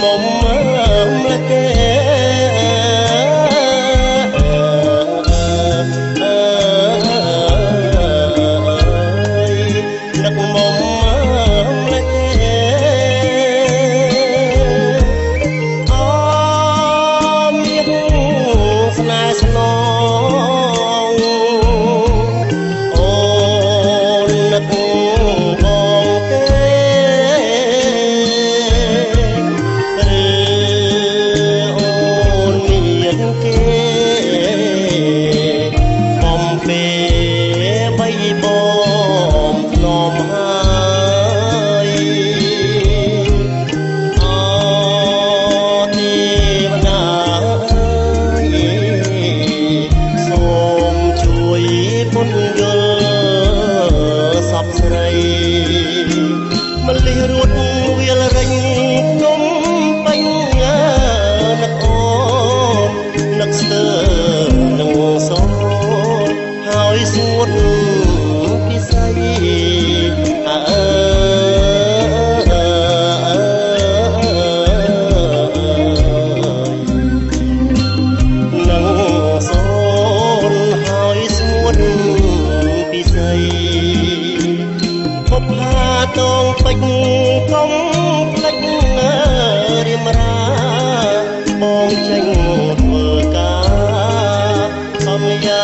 មុំម្លេះទេនឹកមុំម្លេះទេអមានស្នេហ៍ស្នងអូននឹកបងទេបំភ្នំហើយអទេវតាអើយសូមជួយពុនយល់សពស្រីម្លិះរួតវាលរិញភ្នំពេញនឹកអូននឹកស្ទើរនឹងសោហើយស្ងួតពិស័យនឹងសូនហើយស្ងួតពិស័យភពផាតងពេជ្រកុំភ្លេចរៀមរាបងចេញធ្វើការសន្យា